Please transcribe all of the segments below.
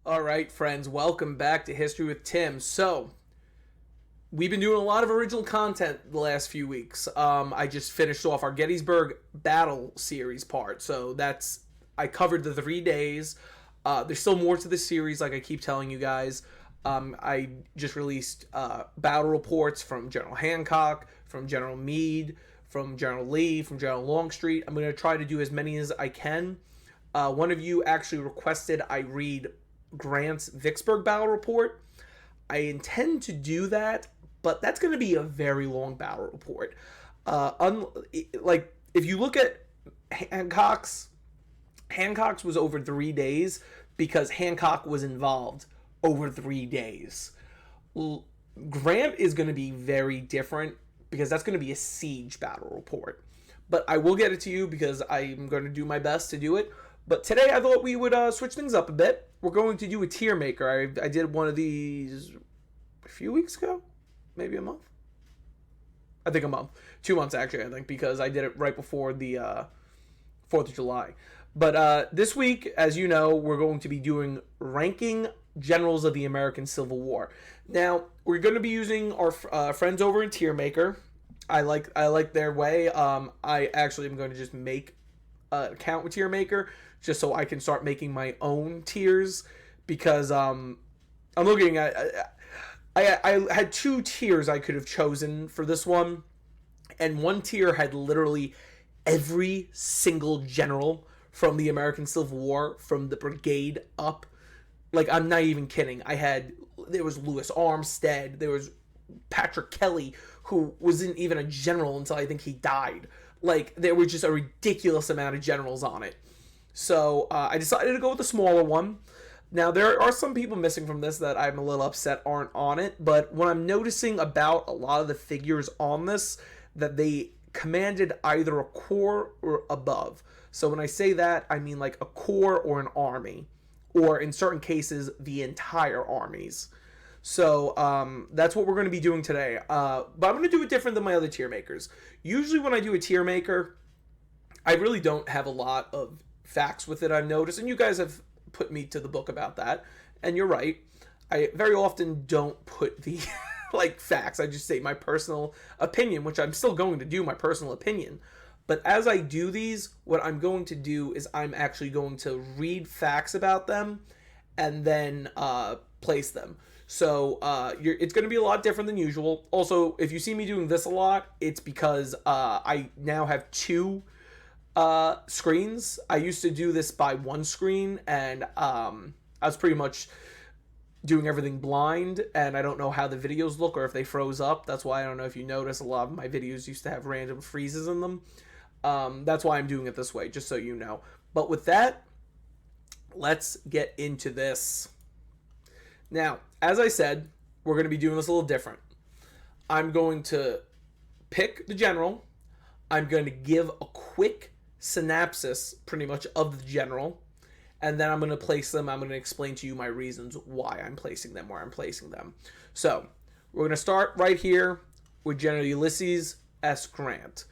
All right, friends, welcome back to History with Tim. So, we've been doing a lot of original content the last few weeks. I just finished off our Gettysburg Battle series part. I covered the 3 days. There's still more to this series, like I keep telling you guys. I just released battle reports from General Hancock, from General Meade, from General Lee, from General Longstreet. I'm going to try to do as many as I can. One of you actually requested I read Grant's Vicksburg battle report. I intend to do that, but that's going to be a very long battle report. If you look at Hancock's was over 3 days because Hancock was involved over 3 days. Grant is going to be very different because that's going to be a siege battle report. But I will get it to you because I'm going to do my best to do it. But today I thought we would switch things up a bit. We're going to do a tier maker. I did one of these a few weeks ago, maybe a month. I think a month, 2 months actually. I think because I did it right before the 4th of July. But this week, as you know, we're going to be doing ranking generals of the American Civil War. Now we're going to be using our friends over in Tier Maker. I like their way. I actually am going to just make an account with Tier Maker just so I can start making my own tiers because I'm looking at I had 2 tiers I could have chosen for this one, and one tier had literally every single general from the American Civil War from the brigade up. Like, I'm not even kidding. There was Lewis Armstead, there was Patrick Kelly, who wasn't even a general until I think he died. Like, there was just a ridiculous amount of generals on it. So I decided to go with the smaller one. Now, there are some people missing from this that I'm a little upset aren't on it, but what I'm noticing about a lot of the figures on this, that they commanded either a corps or above. So when I say that, I mean like a corps or an army, or in certain cases, the entire armies. So that's what we're going to be doing today. But I'm going to do it different than my other tier makers. Usually when I do a tier maker, I really don't have a lot of facts with it, I've noticed, and you guys have put me to the book about that, and you're right. I very often don't put the facts. I just say my personal opinion, which I'm still going to do, my personal opinion. But as I do these, what I'm going to do is I'm actually going to read facts about them and then place them. So it's going to be a lot different than usual. Also, if you see me doing this a lot, it's because I now have 2 screens. I used to do this by 1 screen, and I was pretty much doing everything blind, and I don't know how the videos look or if they froze up. That's why I don't know if you notice a lot of my videos used to have random freezes in them. That's why I'm doing it this way, just so you know. But with that, let's get into this. Now, as I said, we're going to be doing this a little different. I'm going to pick the general. I'm going to give a quick synopsis, pretty much, of the general. And then I'm going to place them. I'm going to explain to you my reasons why I'm placing them where I'm placing them. So, we're going to start right here with General Ulysses S. Grant.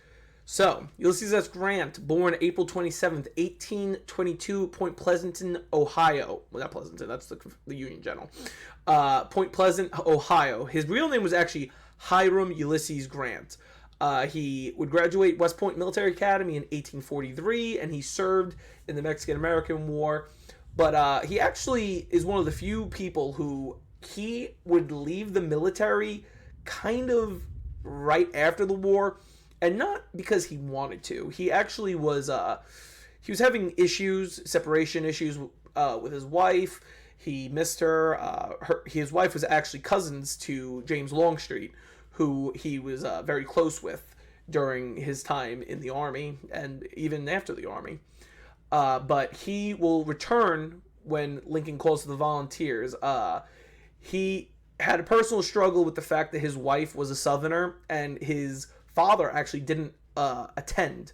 So, Ulysses S. Grant, born April 27th, 1822, Point Pleasanton, Ohio. Well, not Pleasanton, that's the Union General. Point Pleasant, Ohio. His real name was actually Hiram Ulysses Grant. He would graduate West Point Military Academy in 1843, and he served in the Mexican-American War. But he actually is one of the few people who he would leave the military kind of right after the war, and not because he wanted to. He actually was having issues, separation issues with his wife. He missed her. His wife was actually cousins to James Longstreet, who he was very close with during his time in the Army and even after the Army. But he will return when Lincoln calls for the volunteers. He had a personal struggle with the fact that his wife was a Southerner, and his father actually didn't attend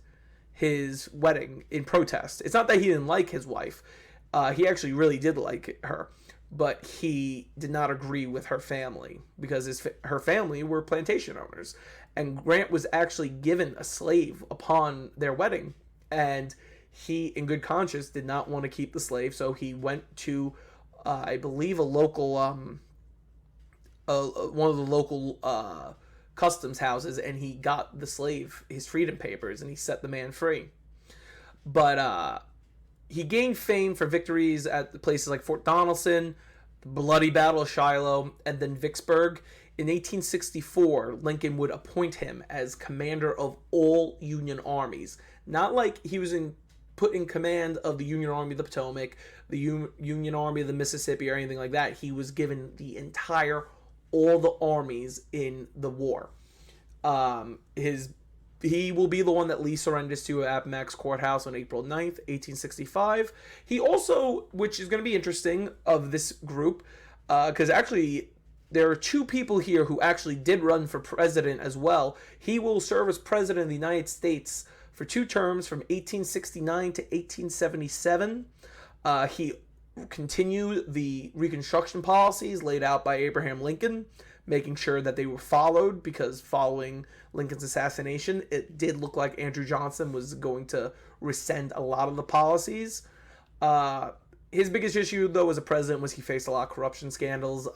his wedding in protest. It's not that he didn't like his wife. He actually really did like her. But he did not agree with her family because her family were plantation owners. And Grant was actually given a slave upon their wedding. And he, in good conscience, did not want to keep the slave. So he went to I believe, a local one of the local customs houses, and he got the slave his freedom papers, and he set the man free. But he gained fame for victories at places like Fort Donelson, the bloody Battle of Shiloh, and then Vicksburg. In 1864, Lincoln would appoint him as commander of all Union armies. Not like he was put in command of the Union Army of the Potomac, the Union Army of the Mississippi, or anything like that. He was given all the armies in the war. He will be the one that Lee surrenders to Appomattox Courthouse on April 9th, 1865. He also, which is going to be interesting of this group, because actually there are two people here who actually did run for president as well. He will serve as president of the United States for 2 terms from 1869 to 1877. He continued the Reconstruction policies laid out by Abraham Lincoln, making sure that they were followed, because following Lincoln's assassination, it did look like Andrew Johnson was going to rescind a lot of the policies. His biggest issue, though, as a president was he faced a lot of corruption scandals.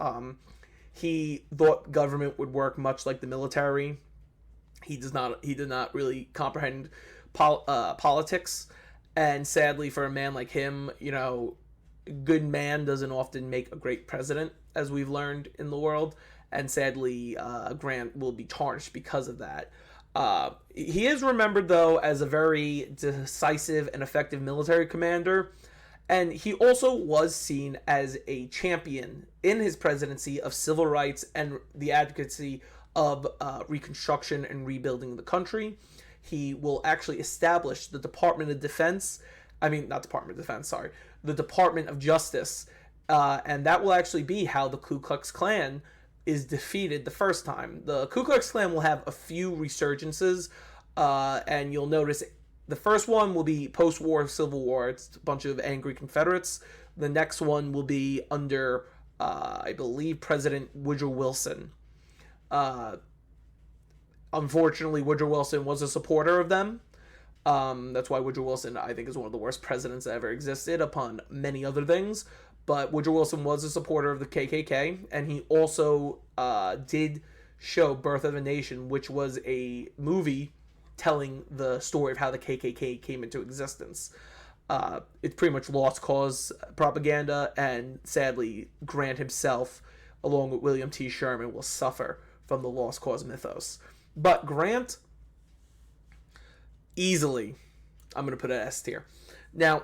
He thought government would work much like the military. He did not really comprehend politics, and sadly for a man like him, good man doesn't often make a great president, as we've learned in the world, and sadly Grant will be tarnished because of that. He is remembered, though, as a very decisive and effective military commander, and he also was seen as a champion in his presidency of civil rights and the advocacy of reconstruction and rebuilding the country. He will actually establish the Department of Defense. Not Department of Defense, sorry. The Department of Justice. And that will actually be how the Ku Klux Klan is defeated the first time. The Ku Klux Klan will have a few resurgences, and you'll notice the first one will be post-war Civil War. It's a bunch of angry Confederates. The next one will be under, I believe, President Woodrow Wilson. Unfortunately, Woodrow Wilson was a supporter of them. That's why Woodrow Wilson, I think, is one of the worst presidents that ever existed, upon many other things. But Woodrow Wilson was a supporter of the KKK, and he also did show Birth of a Nation, which was a movie telling the story of how the KKK came into existence. It's pretty much lost cause propaganda, and sadly, Grant himself, along with William T. Sherman, will suffer from the lost cause mythos. But Grant, easily, I'm going to put an S tier. Now,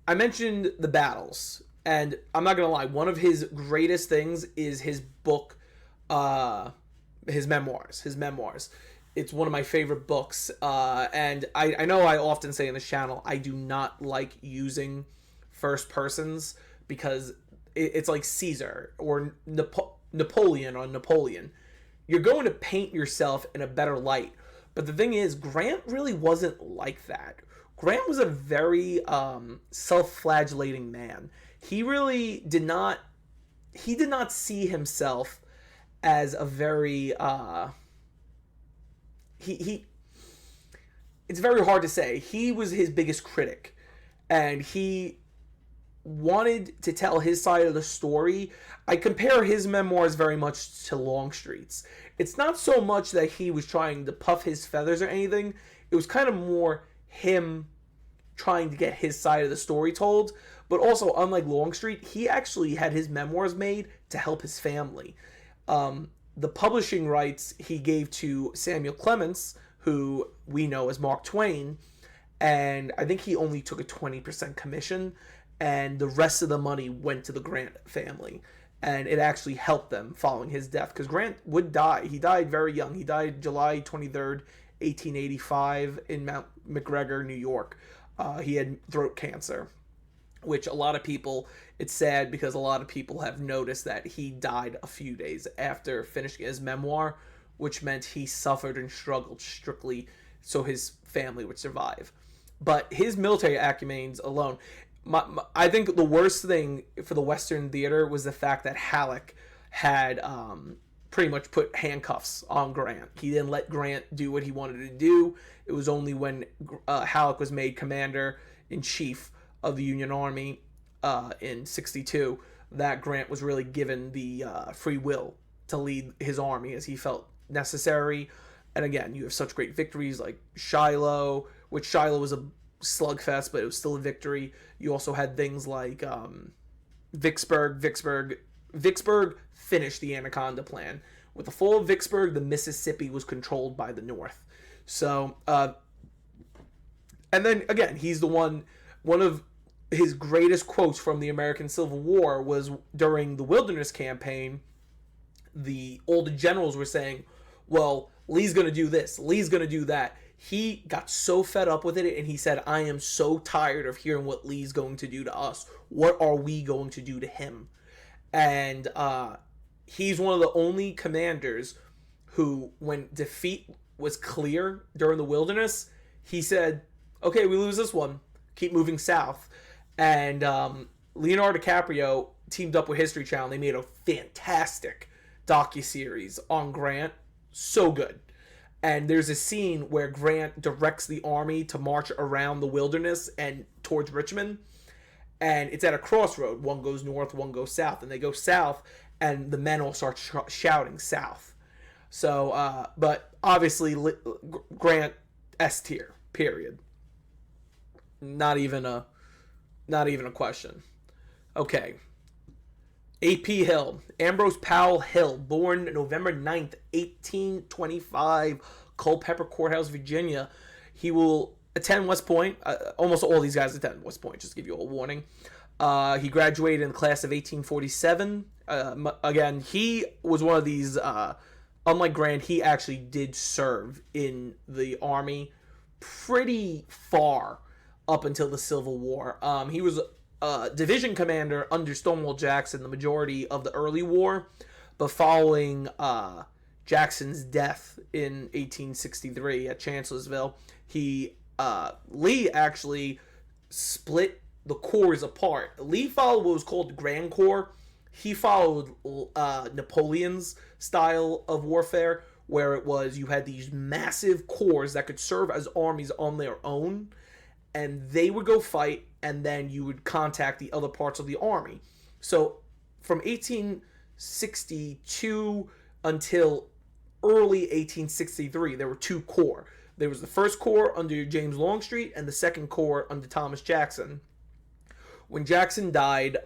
I mentioned the battles, and I'm not going to lie, one of his greatest things is his book, his memoirs. It's one of my favorite books, and I know I often say in this channel, I do not like using first persons, because it's like Caesar or Napoleon on Napoleon. You're going to paint yourself in a better light. But the thing is, Grant really wasn't like that. Grant was a very self-flagellating man. He really did not see himself as a very it's very hard to say. He was his biggest critic, and he wanted to tell his side of the story. I compare his memoirs very much to Longstreet's. It's not so much that he was trying to puff his feathers or anything. It was kind of more him trying to get his side of the story told. But also, unlike Longstreet, he actually had his memoirs made to help his family. The publishing rights he gave to Samuel Clemens, who we know as Mark Twain, and I think he only took a 20% commission, and the rest of the money went to the Grant family. And it actually helped them following his death, because Grant would die. He died very young. He died July 23rd, 1885 in Mount McGregor, New York. He had throat cancer, which a lot of people, it's sad because a lot of people have noticed that he died a few days after finishing his memoir, which meant he suffered and struggled strictly so his family would survive. But his military acumens alone, I think the worst thing for the Western theater was the fact that Halleck had pretty much put handcuffs on Grant. He didn't let Grant do what he wanted to do. It was only when Halleck was made commander-in-chief of the Union Army in 62 that Grant was really given the free will to lead his army as he felt necessary. And again, you have such great victories like Shiloh, which Shiloh was a slugfest, but it was still a victory. You also had things like Vicksburg. Vicksburg finished the Anaconda Plan. With the fall of Vicksburg, the Mississippi was controlled by the North. So, and then again, he's the one of his greatest quotes from the American Civil War was during the Wilderness Campaign. All the generals were saying, well, Lee's going to do this, Lee's going to do that. He got so fed up with it, and he said, I am so tired of hearing what Lee's going to do to us. What are we going to do to him? And he's one of the only commanders who, when defeat was clear during the Wilderness, he said, okay, we lose this one, keep moving south. And Leonardo DiCaprio teamed up with History Channel. They made a fantastic docuseries on Grant. So good. And there's a scene where Grant directs the army to march around the Wilderness and towards Richmond. And it's at a crossroad. One goes north, one goes south. And they go south, and the men all start shouting south. So, but obviously, Grant S tier, period. Not even a question. Okay. A.P. Hill. Ambrose Powell Hill, born November 9th, 1825, Culpeper Courthouse, Virginia. He will attend West Point. Almost all these guys attend West Point, just to give you a warning. He graduated in the class of 1847. Again, he was one of these, unlike Grant, he actually did serve in the Army pretty far up until the Civil War. He was division commander under Stonewall Jackson the majority of the early war, but following Jackson's death in 1863 at Chancellorsville, Lee actually split the corps apart. Lee followed what was called the Grand Corps. He followed Napoleon's style of warfare, where it was you had these massive corps that could serve as armies on their own, and they would go fight, and then you would contact the other parts of the army. So from 1862 until early 1863, there were two corps. There was the first corps under James Longstreet and the second corps under Thomas Jackson. When Jackson died,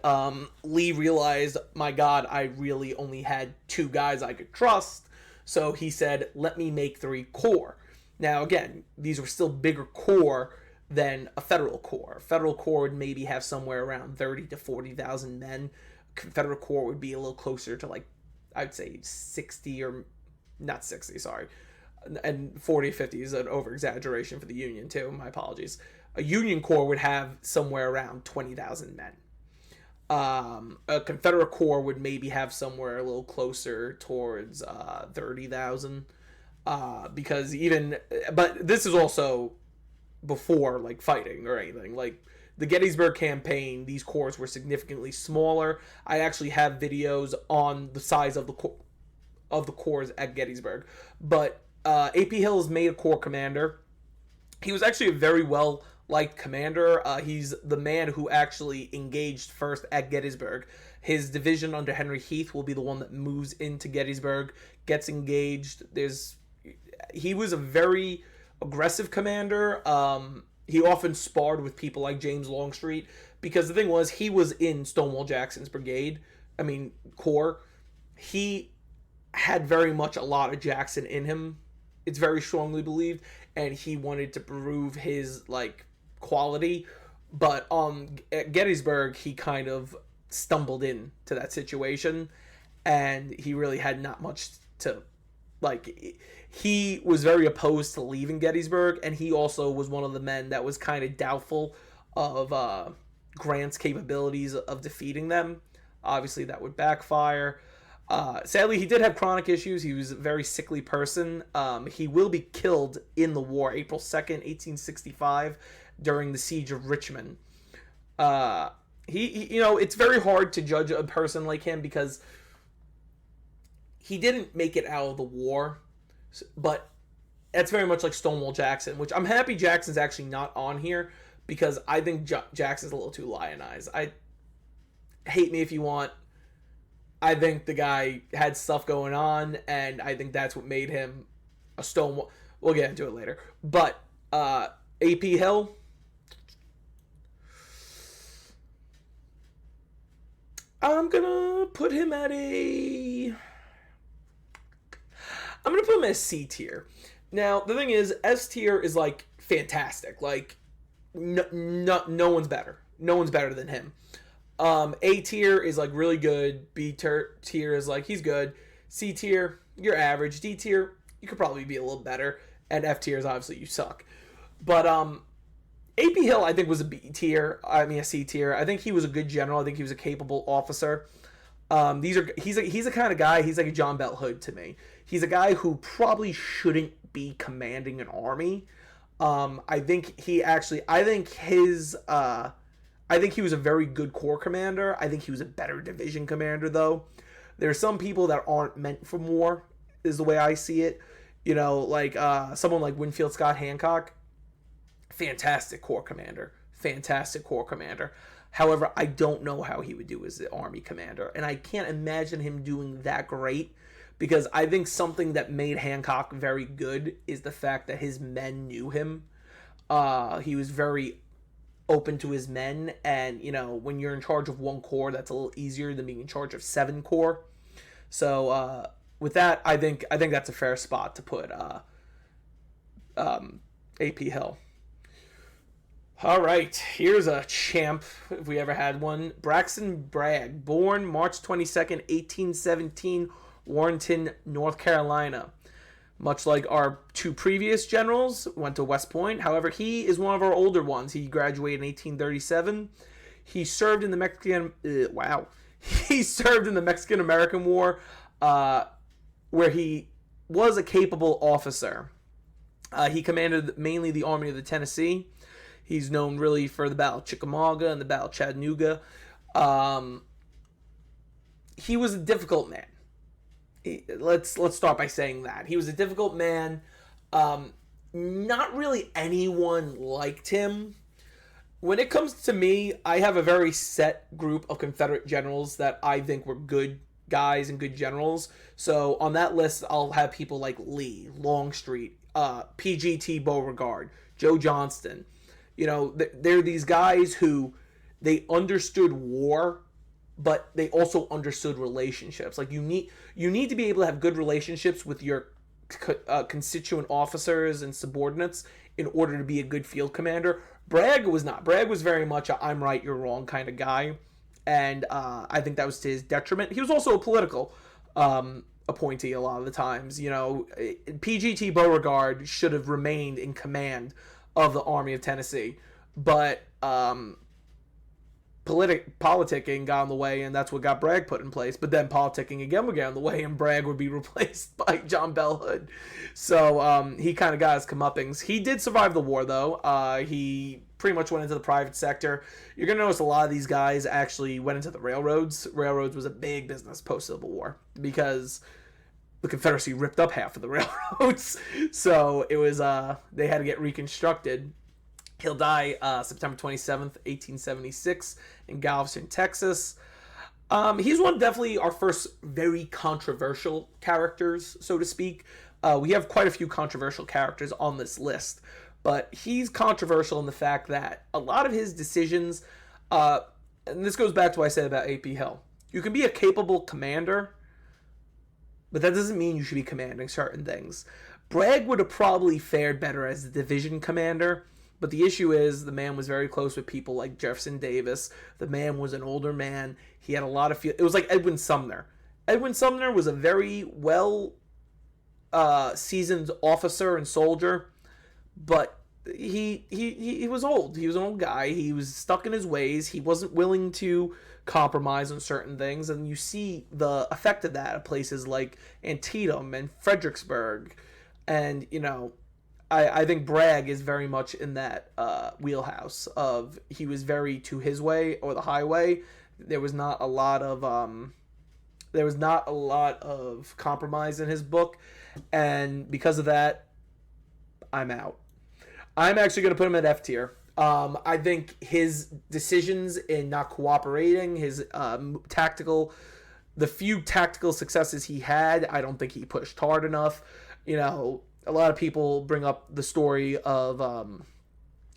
Lee realized, my God, I really only had two guys I could trust. So he said, let me make 3 corps. Now, again, these were still bigger corps than a federal corps. A federal corps would maybe have somewhere around 30 to 40,000 men. Confederate corps would be a little closer to, like, I'd say 60 or not 60, sorry. And 40 or 50 is an over-exaggeration for the Union, too. My apologies. A Union corps would have somewhere around 20,000 men. A Confederate corps would maybe have somewhere a little closer towards 30,000. Because but this is also before, like, fighting or anything. Like, the Gettysburg campaign, these corps were significantly smaller. I actually have videos on the size of the corps at Gettysburg. But A.P. Hill is made a corps commander. He was actually a very well-liked commander. He's the man who actually engaged first at Gettysburg. His division under Henry Heath will be the one that moves into Gettysburg, gets engaged. He was a very aggressive commander. He often sparred with people like James Longstreet, because the thing was, he was in Stonewall Jackson's corps. He had very much a lot of Jackson in him. It's very strongly believed, and he wanted to prove his, like, quality. But at Gettysburg, he kind of stumbled into that situation, and he really had not much to, like, he was very opposed to leaving Gettysburg, and he also was one of the men that was kind of doubtful of Grant's capabilities of defeating them. Obviously, that would backfire. Sadly, he did have chronic issues. He was a very sickly person. He will be killed in the war, April 2nd, 1865, during the siege of Richmond. It's very hard to judge a person like him because he didn't make it out of the war, but that's very much like Stonewall Jackson, which I'm happy Jackson's actually not on here, because I think Jackson's a little too lionized. hate me if you want. I think the guy had stuff going on, and I think that's what made him a stonewall. We'll get into it later. But AP Hill, I'm gonna put him at a. I'm gonna put him as C tier. Now the thing is, S tier is like fantastic. Like no one's better. No one's better than him. A tier is like really good. B tier is like he's good. C tier, you're average. D tier, you could probably be a little better. And F tier is obviously you suck. But AP Hill, I think, was a B tier. I mean, a C tier. I think he was a good general. I think he was a capable officer. He's a kind of guy. He's like a John Bell Hood to me. He's a guy who probably shouldn't be commanding an army. I think he actually. I think he was a very good corps commander. I think he was a better division commander, though. There are some people that aren't meant for war, is the way I see it. You know, like someone like Winfield Scott Hancock. Fantastic corps commander. Fantastic corps commander. However, I don't know how he would do as the army commander. And I can't imagine him doing that great, because I think something that made Hancock very good is the fact that his men knew him. He was very open to his men, and you know, when you're in charge of one corps, that's a little easier than being in charge of 7 corps. So with that, I think that's a fair spot to put AP Hill. All right, here's a champ, if we ever had one. Braxton Bragg, born March 22nd, 1817, Warrenton, North Carolina. Much like our 2 previous generals, went to West Point. However, he is one of our older ones. He graduated in 1837. He served in the He served in the Mexican-American War, where he was a capable officer. He commanded mainly the Army of the Tennessee. He's known really for the Battle of Chickamauga and the Battle of Chattanooga. He was a difficult man. Let's start by saying that. He was a difficult man. Not really anyone liked him. When it comes to me, I have a very set group of Confederate generals that I think were good guys and good generals. So on that list, I'll have people like Lee, Longstreet, PGT Beauregard, Joe Johnston. You know, they're these guys who they understood war, but they also understood relationships. Like you need to be able to have good relationships with your constituent officers and subordinates in order to be a good field commander. Bragg was not. Bragg was very much a I'm right, you're wrong kind of guy, and I think that was to his detriment. He was also a political appointee a lot of the times. You know, PGT Beauregard should have remained in command of the Army of Tennessee, but politicking got in the way, and that's what got Bragg put in place. But then politicking again would get in the way, and Bragg would be replaced by John Bell Hood. So he kind of got his comeuppings. He did survive the war, though. He pretty much went into the private sector. You're going to notice a lot of these guys actually went into the railroads. Railroads was a big business post-Civil War, because the Confederacy ripped up half of the railroads. So it was they had to get reconstructed. He'll die September 27th, 1876 in Galveston, Texas. He's one of definitely our first very controversial characters, so to speak. We have quite a few controversial characters on this list, but he's controversial in the fact that a lot of his decisions, and this goes back to what I said about AP Hill. You can be a capable commander, but that doesn't mean you should be commanding certain things. Bragg would have probably fared better as the division commander, but the issue is the man was very close with people like Jefferson Davis. The man was an older man. He had a lot of it was like Edwin Sumner. Edwin Sumner was a very well seasoned officer and soldier, but he was old. He was an old guy. He was stuck in his ways. He wasn't willing to compromise on certain things, and you see the effect of that at places like Antietam and Fredericksburg. And you know, I think Bragg is very much in that wheelhouse of he was very to his way or the highway. There was not a lot of compromise in his book, and because of that, I'm out. I'm actually going to put him at F tier. I think his decisions in not cooperating, his the few tactical successes he had, I don't think he pushed hard enough. A lot of people bring up the story of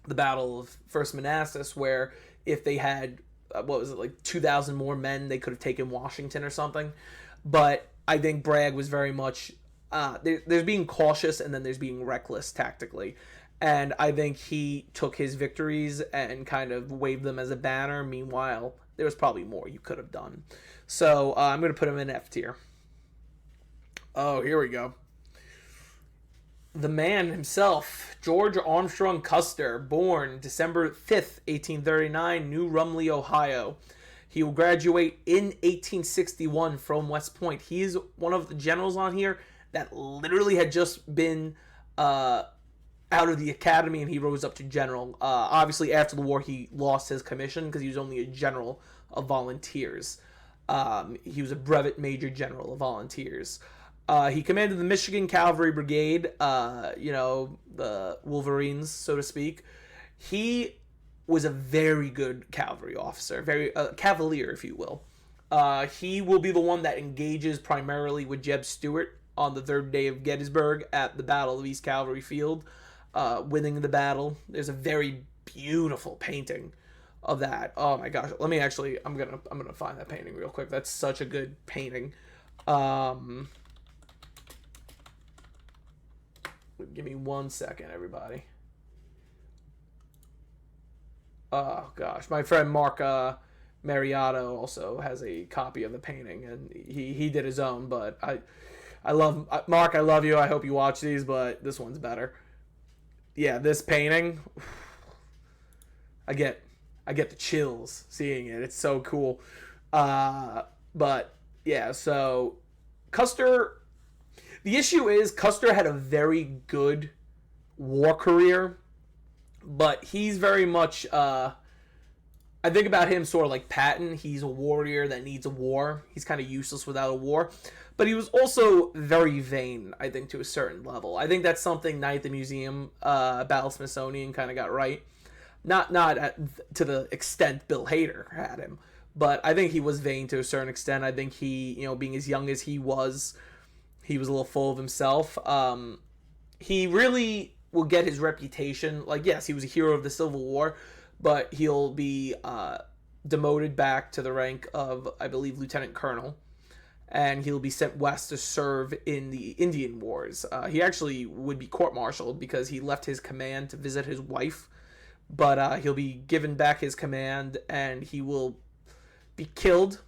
the Battle of First Manassas, where if they had, what was it, like 2,000 more men, they could have taken Washington or something. But I think Bragg was very much, there's being cautious and then there's being reckless tactically. And I think he took his victories and kind of waved them as a banner. Meanwhile, there was probably more you could have done. So I'm going to put him in F tier. Oh, here we go. The man himself, George Armstrong Custer, born December 5th, 1839, New Rumley, Ohio. He will graduate in 1861 from West Point. He is one of the generals on here that literally had just been out of the academy, and he rose up to general. Obviously, after the war, he lost his commission because he was only a general of volunteers. He was a brevet major general of volunteers. He commanded the Michigan Cavalry Brigade, the Wolverines, so to speak. He was a very good cavalry officer, very cavalier, if you will. He will be the one that engages primarily with Jeb Stuart on the third day of Gettysburg at the Battle of East Cavalry Field, winning the battle. There's a very beautiful painting of that. Oh my gosh! I'm gonna find that painting real quick. That's such a good painting. Give me 1 second, everybody. Oh gosh, my friend Mark Mariotto also has a copy of the painting, and he did his own. But I love Mark. I love you. I hope you watch these, but this one's better. Yeah, this painting, I get the chills seeing it. It's so cool. But yeah, so Custer. The issue is Custer had a very good war career, but he's very much, I think about him sort of like Patton. He's a warrior that needs a war. He's kind of useless without a war. But he was also very vain, I think, to a certain level. I think that's something Night at the Museum, Battle Smithsonian kind of got right. Not to the extent Bill Hader had him, but I think he was vain to a certain extent. I think he, being as young as he was a little full of himself. He really will get his reputation. Like, yes, he was a hero of the Civil War, but he'll be demoted back to the rank of, I believe, lieutenant colonel, and he'll be sent west to serve in the Indian Wars. He actually would be court-martialed because he left his command to visit his wife, but he'll be given back his command, and he will be killed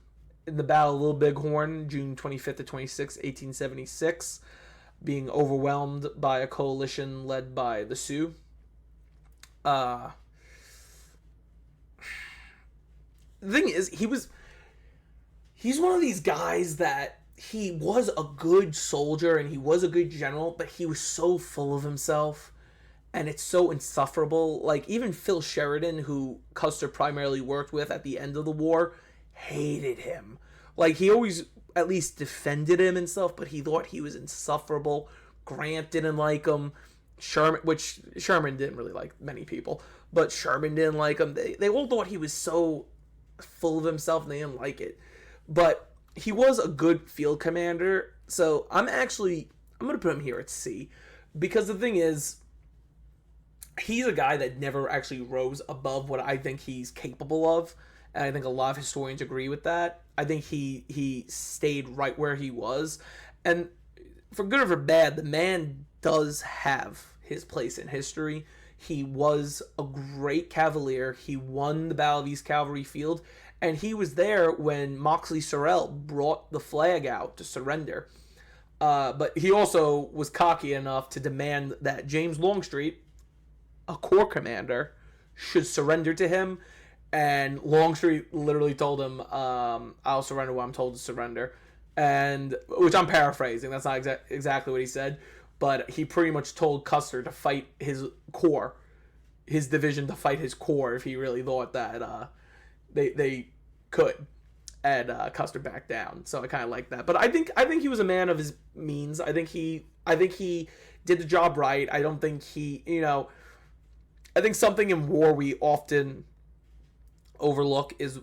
in the Battle of Little Bighorn, June 25th to 26th, 1876, being overwhelmed by a coalition led by the Sioux. The thing is, he's one of these guys that he was a good soldier and he was a good general, but he was so full of himself, and it's so insufferable. Like, even Phil Sheridan, who Custer primarily worked with at the end of the war, hated him. Like, he always at least defended him and stuff, but he thought he was insufferable. Grant didn't like him. Sherman didn't really like many people, but Sherman didn't like him. They all thought he was so full of himself and they didn't like it. But he was a good field commander, so I'm going to put him here at C, because the thing is, he's a guy that never actually rose above what I think he's capable of. And I think a lot of historians agree with that. I think he stayed right where he was. And for good or for bad, the man does have his place in history. He was a great cavalier. He won the Battle of East Cavalry Field. And he was there when Moxley Sorrell brought the flag out to surrender. But he also was cocky enough to demand that James Longstreet, a corps commander, should surrender to him. And Longstreet literally told him, I'll surrender when I'm told to surrender. And, which I'm paraphrasing, that's not exactly what he said, but he pretty much told Custer to fight his corps, his division to fight his corps, if he really thought that they could. And Custer backed down. So I kind of like that. But I think he was a man of his means. I think he did the job right. I don't think he, I think something in war we often overlook is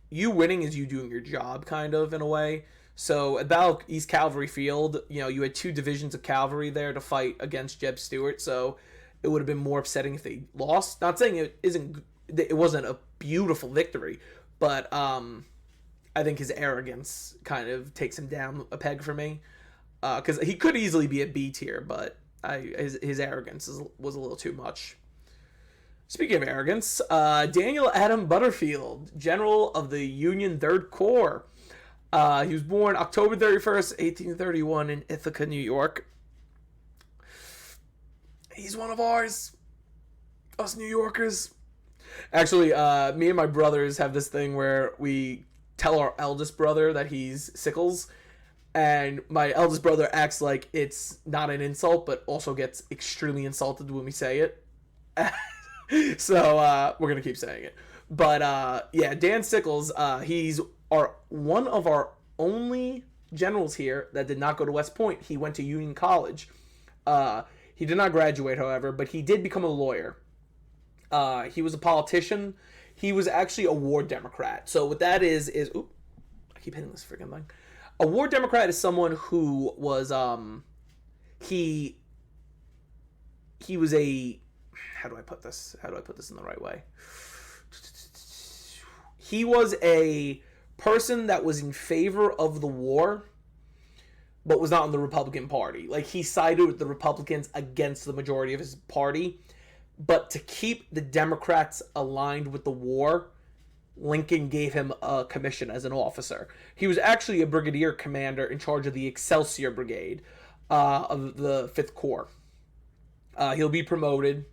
you winning is you doing your job, kind of, in a way. So at Battle East Cavalry Field, you had 2 divisions of cavalry there to fight against Jeb Stuart, so it would have been more upsetting if they lost. Not saying it wasn't a beautiful victory, but I think his arrogance kind of takes him down a peg for me. Because he could easily be a B tier, but his arrogance was a little too much. Speaking of arrogance, Daniel Adam Butterfield, General of the Union 3rd Corps. He was born October 31st, 1831 in Ithaca, New York. He's one of ours. Us New Yorkers. Actually, me and my brothers have this thing where we tell our eldest brother that he's Sickles, and my eldest brother acts like it's not an insult, but also gets extremely insulted when we say it. So we're gonna keep saying it. But yeah, Dan Sickles, he's one of our only generals here that did not go to West Point. He went to Union College. He did not graduate, however, but he did become a lawyer. He was a politician. He was actually a war Democrat. So what that is oop, I keep hitting this freaking thing. A war Democrat is someone who was he was a, how do I put this in the right way? He was a person that was in favor of the war, but was not in the Republican Party. Like, he sided with the Republicans against the majority of his party. But to keep the Democrats aligned with the war, Lincoln gave him a commission as an officer. He was actually a brigadier commander in charge of the Excelsior Brigade of the 5th Corps. He'll be promoted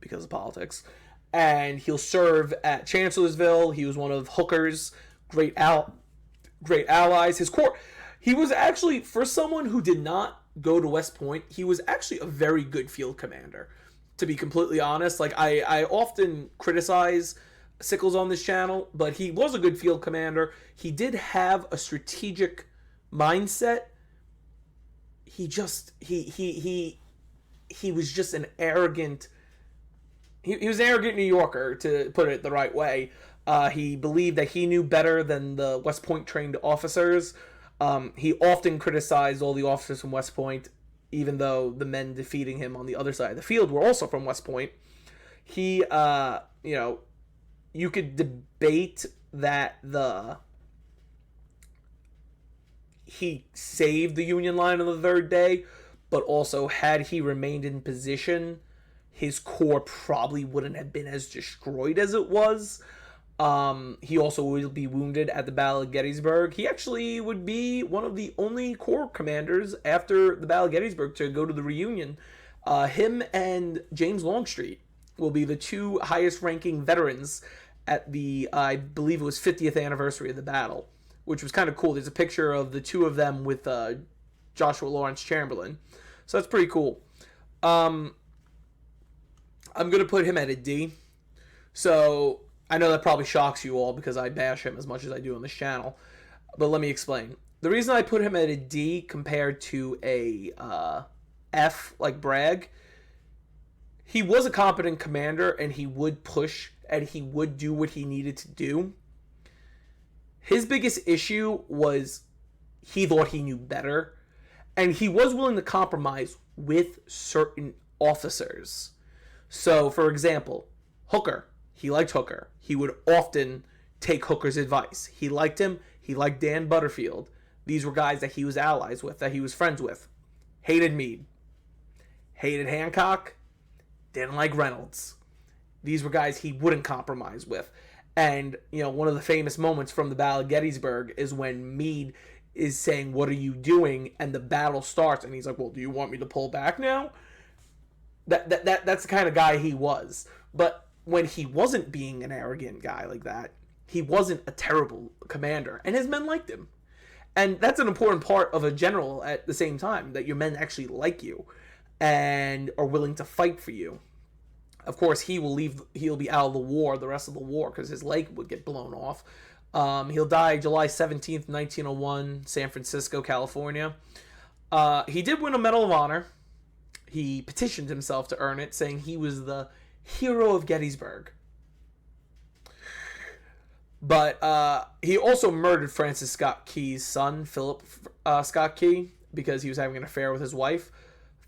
because of politics, and he'll serve at Chancellorsville. He was one of Hooker's great allies. His corps, he was actually, for someone who did not go to West Point, he was actually a very good field commander, to be completely honest. Like, I often criticize Sickles on this channel, but he was a good field commander. He did have a strategic mindset. He was just an arrogant, he was an arrogant New Yorker, to put it the right way. He believed that he knew better than the West Point trained officers. He often criticized all the officers from West Point, even though the men defeating him on the other side of the field were also from West Point. He, you could debate that he saved the Union line on the 3rd day, but also, had he remained in position, his corps probably wouldn't have been as destroyed as it was. He also would be wounded at the Battle of Gettysburg. He actually would be one of the only corps commanders after the Battle of Gettysburg to go to the reunion. Him and James Longstreet will be the 2 highest ranking veterans at the, I believe it was 50th anniversary of the battle, which was kind of cool. There's a picture of the 2 of them with Joshua Lawrence Chamberlain. So that's pretty cool. I'm going to put him at a D. So I know that probably shocks you all because I bash him as much as I do on this channel. But let me explain. The reason I put him at a D compared to a F like Bragg, he was a competent commander, and he would push, and he would do what he needed to do. His biggest issue was he thought he knew better, and he was willing to compromise with certain officers. So, for example, Hooker. He liked Hooker. He would often take Hooker's advice. He liked him. He liked Dan Butterfield. These were guys that he was allies with, that he was friends with. Hated Meade. Hated Hancock. Didn't like Reynolds. These were guys he wouldn't compromise with. And, one of the famous moments from the Battle of Gettysburg is when Meade is saying, "What are you doing?" And the battle starts, and he's like, "Well, do you want me to pull back now?" That's the kind of guy he was. But when he wasn't being an arrogant guy like that, he wasn't a terrible commander, and his men liked him. And that's an important part of a general at the same time, that your men actually like you and are willing to fight for you. Of course, he'll be out of the war, the rest of the war, because his leg would get blown off. He'll die July 17th, 1901, San Francisco, California. He did win a Medal of Honor. He petitioned himself to earn it, saying he was the hero of Gettysburg. But he also murdered Francis Scott Key's son, Philip Scott Key, because he was having an affair with his wife.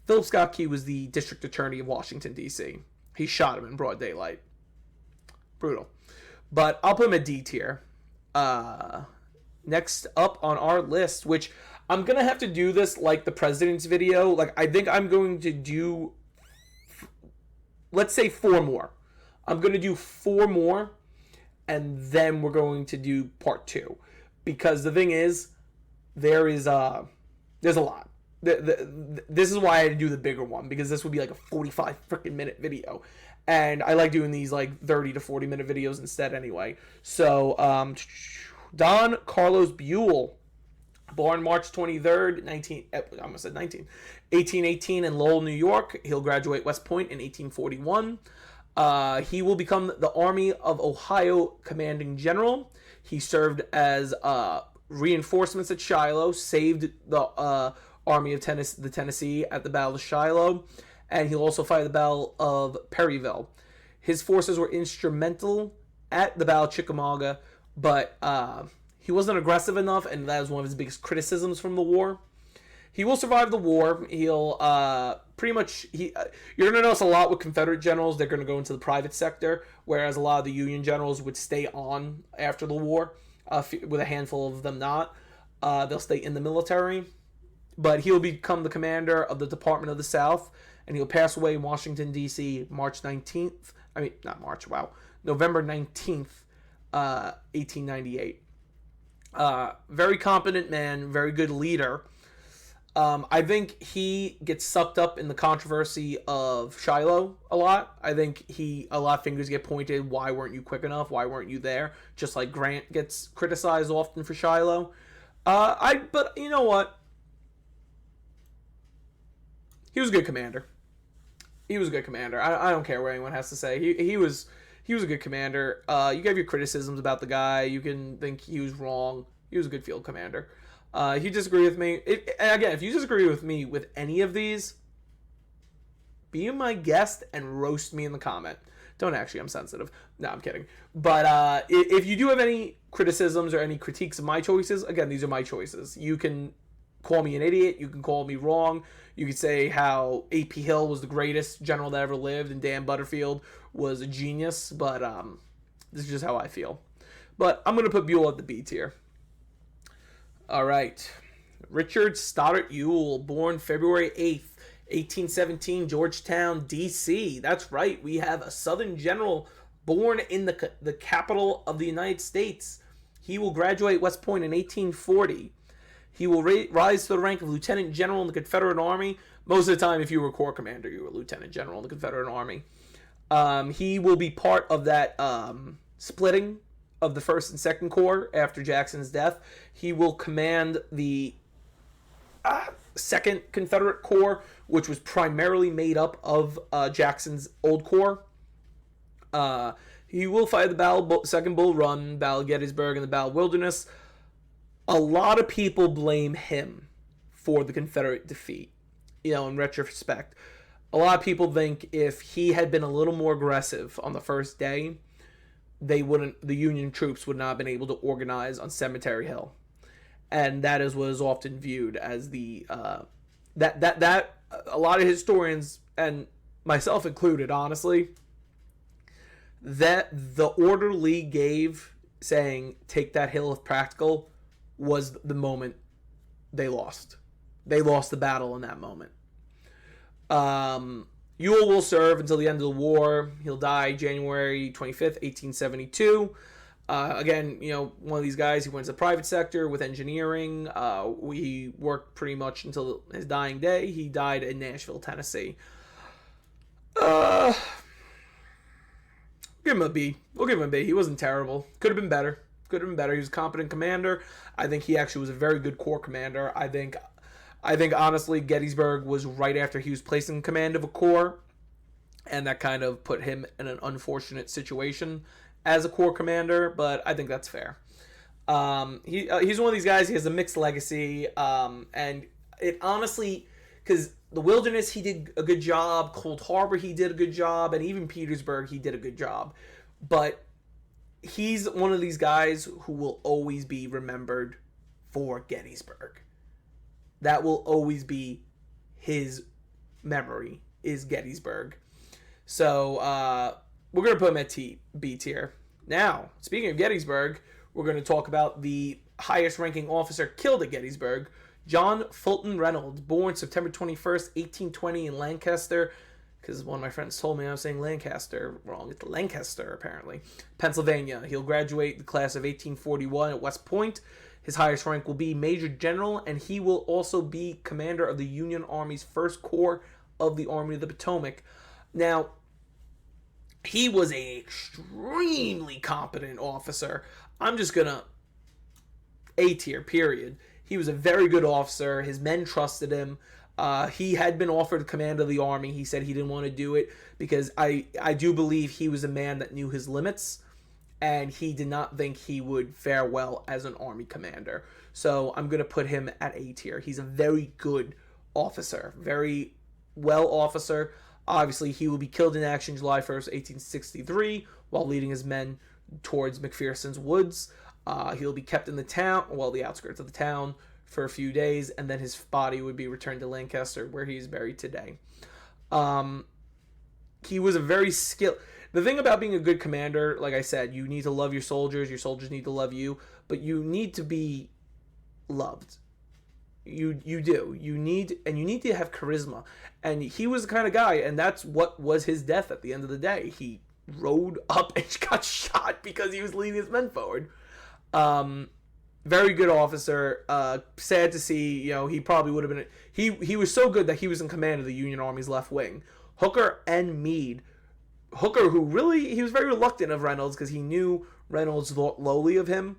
Philip Scott Key was the district attorney of Washington, D.C. He shot him in broad daylight. Brutal. But I'll put him at D tier. Next up on our list, which I'm going to have to do this like the president's video. Like, I think I'm going to do, let's say 4 more. I'm going to do 4 more, and then we're going to do part 2. Because the thing is, there's a lot. This is why I had to do the bigger one, because this would be like a 45 freaking minute video. And I like doing these like 30 to 40 minute videos instead anyway. So, Don Carlos Buell, born March 23rd, 1818 in Lowell, New York. He'll graduate West Point in 1841. He will become the Army of Ohio Commanding General. He served as reinforcements at Shiloh, saved the Army of Tennessee at the Battle of Shiloh, and he'll also fight the Battle of Perryville. His forces were instrumental at the Battle of Chickamauga, but he wasn't aggressive enough, and that was one of his biggest criticisms from the war. He will survive the war. He'll pretty much... you're going to notice a lot with Confederate generals, they're going to go into the private sector, whereas a lot of the Union generals would stay on after the war, with a handful of them not. They'll stay in the military. But he'll become the commander of the Department of the South, and he'll pass away in Washington, D.C. November 19th, 1898. Very competent man, very good leader. I think he gets sucked up in the controversy of Shiloh a lot. I think a lot of fingers get pointed. Why weren't you quick enough? Why weren't you there? Just like Grant gets criticized often for Shiloh. But you know what? He was a good commander. I don't care what anyone has to say. He was a good commander. You can have your criticisms about the guy. You can think he was wrong. He was a good field commander. If you disagree with me, if you disagree with me with any of these, be my guest and roast me in the comment. Don't actually, I'm sensitive. No, I'm kidding. But if you do have any criticisms or any critiques of my choices, again, these are my choices. You can call me an idiot. You can call me wrong. You could say how A.P. Hill was the greatest general that ever lived and Dan Butterfield was a genius. But this is just how I feel. But I'm going to put Buell at the B tier. All right. Richard Stoddard Ewell, born February 8th, 1817, Georgetown, D.C. That's right. We have a Southern general born in the capital of the United States. He will graduate West Point in 1840. He will rise to the rank of lieutenant general in the Confederate Army. Most of the time, if you were a corps commander, you were a lieutenant general in the Confederate Army. He will be part of that splitting of the 1st and 2nd Corps after Jackson's death. He will command the 2nd Confederate Corps, which was primarily made up of Jackson's old corps. He will fight the Second Bull Run, Battle of Gettysburg, and the Battle of Wilderness. A lot of people blame him for the Confederate defeat, in retrospect. A lot of people think if he had been a little more aggressive on the first day, the Union troops would not have been able to organize on Cemetery Hill. And that is what is often viewed as that a lot of historians, and myself included, honestly, that the order Lee gave saying, take that hill if practical, was the moment they lost. They lost the battle in that moment. Ewell will serve until the end of the war. He'll die January 25th, 1872. Again, one of these guys, he went to the private sector with engineering. He worked pretty much until his dying day. He died in Nashville, Tennessee. We'll give him a B. He wasn't terrible. Could have been better. He was a competent commander. I think he actually was a very good corps commander. I think honestly, Gettysburg was right after he was placed in command of a corps, and that kind of put him in an unfortunate situation as a corps commander, but I think that's fair. He's one of these guys, he has a mixed legacy, and it honestly because the Wilderness, he did a good job. Cold Harbor, he did a good job. And even Petersburg, he did a good job. But he's one of these guys who will always be remembered for Gettysburg. That will always be his memory, is Gettysburg. So we're going to put him at B tier. Now, speaking of Gettysburg, we're going to talk about the highest ranking officer killed at Gettysburg, John Fulton Reynolds, born September 21st, 1820 in Lancaster, because one of my friends told me I was saying Lancaster wrong. It's Lancaster, apparently, Pennsylvania. He'll graduate the class of 1841 at West Point. His highest rank will be Major General, and he will also be commander of the Union Army's First Corps of the Army of the Potomac. Now, he was an extremely competent officer. I'm just going to A tier, period. He was a very good officer. His men trusted him. He had been offered command of the army. He said he didn't want to do it because I do believe he was a man that knew his limits, and he did not think he would fare well as an army commander. So I'm going to put him at A tier. He's a very good officer, very well officer. Obviously, he will be killed in action July 1st, 1863, while leading his men towards McPherson's Woods. He'll be kept in the town, well, the outskirts of the town, for a few days, and then his body would be returned to Lancaster, where he is buried today. He was a very skilled... The thing about being a good commander, like I said, you need to love your soldiers need to love you, but you need to be loved. You do. You need to have charisma. And he was the kind of guy, and that's what was his death at the end of the day. He rode up and got shot because he was leading his men forward. Very good officer. Sad to see, he probably would have been... He was so good that he was in command of the Union Army's left wing. Hooker and Meade. Hooker, who really... He was very reluctant of Reynolds because he knew Reynolds thought lowly of him.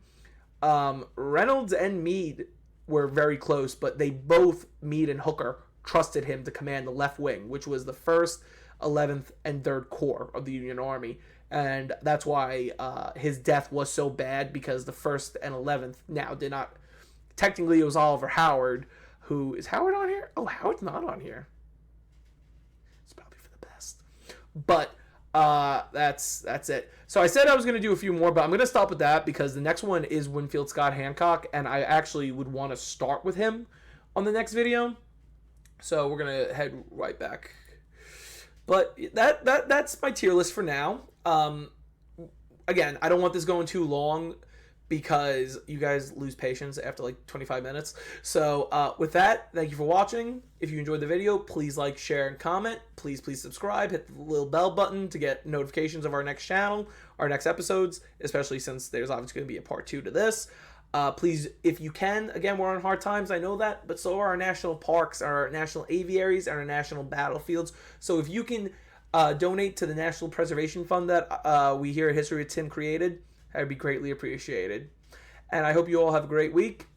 Reynolds and Meade were very close, but they both, Meade and Hooker, trusted him to command the left wing, which was the 1st, 11th, and 3rd Corps of the Union Army. And that's why his death was so bad, because the 1st and 11th now did not... Technically, it was Oliver Howard, who... Is Howard on here? Oh, Howard's not on here. It's probably for the best. But that's it. So I said I was going to do a few more, but I'm going to stop with that because the next one is Winfield Scott Hancock, and I actually would want to start with him on the next video. So we're going to head right back. But that's my tier list for now. Again, I don't want this going too long because you guys lose patience after like 25 minutes. So with that, thank you for watching. If you enjoyed the video, please like, share, and comment. Please subscribe. Hit the little bell button to get notifications of our next channel, our next episodes, especially since there's obviously going to be a part 2 to this. Please, if you can, again, we're on hard times, I know that, but so are our national parks, our national aviaries, and our national battlefields. So if you can donate to the National Preservation Fund that we here at History with Tim created, that would be greatly appreciated. And I hope you all have a great week.